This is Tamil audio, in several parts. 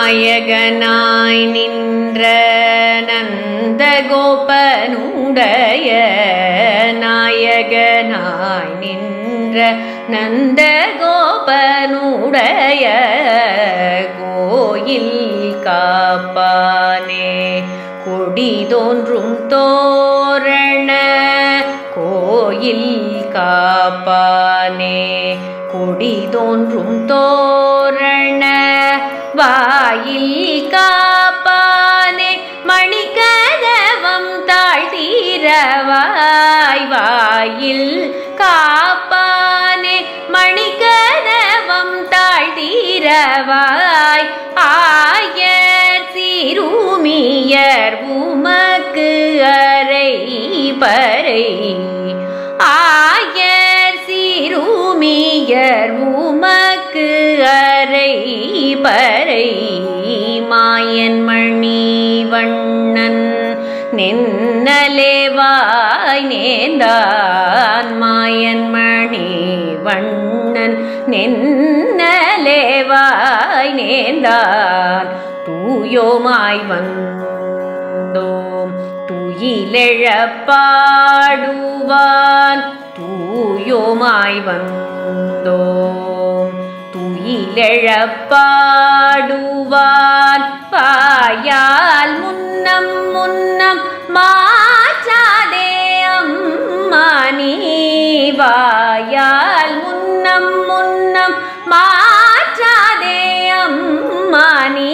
நாயகனாய் நின்ற நந்த கோபனுடைய நாயகனாய் நின்ற நந்த கோபனுடைய கோயில் காப்பானே கொடி தோன்றும் தோரண கோயில் காப்பானே கொடி தோன்றும் தோரண வாயில் காப்பானே மணிக்கதவம் தாழ்த்தீரவாய் வாயில் காப்பானே மணிக்கதவம் தாழ்த்தீரவாய் ஆயர் சிறுமியர் உமக்கு அறை பறை ஆயர் சிறுமியர் உமக்கு அறை பறை மாயன் மணி வண்ணன் நின்னலேவாய் நேர்ந்தான் மாயன் மணி வண்ணன் நின்னலேவாய் நேர்ந்தான் தூயோமாய் வந்தோம் துயிலெழப்பாடுவான் தூயோமாய் வந்தோம் துயிலெழப்பாடுவான் பாயால் முன்னம் முன்னம் மாற்றாதே அம்மா நீ வாயால் முன்னம் முன்னம் மாற்றாதே அம்மா நீ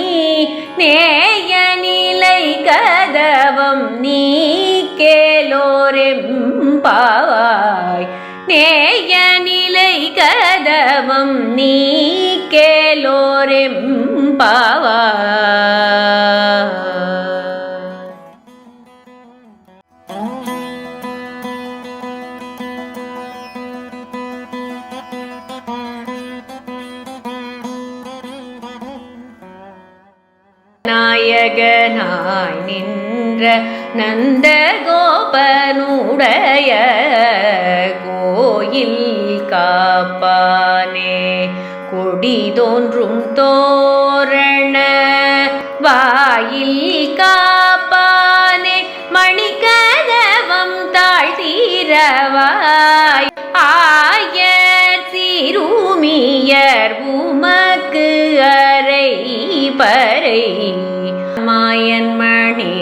நேய நிலை கதவம் நீ கேளோரெம்பாவாய் நேய நிலை கதவம் நீ கேளோரெம்பாவாய். நாயகனாய் நின்ற நந்த கோபனுடைய கோயில் காப்பானே கொடி தோன்றும் தோரண வாயில் காப்பானே மணிக்கதவம் தாழ்த்தீரவாய் ஆயர் சிறுமியர் உமக்கு அறை பறை மாயன் மணி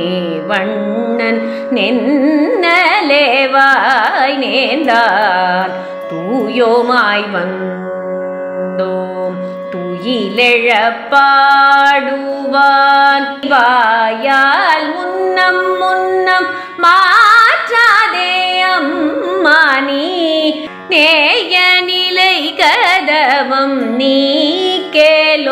வண்ணன் நின்னலேவாய் நேர்ந்தான் தூயோமாய் வந்தோம் துயிலெழப்பாடுவான் வாயால் முன்னம் முன்னம் மாற்றாதே அம்மா நீ நேய நிலை கதவம் நீ கேளோரெம்பாவாய்.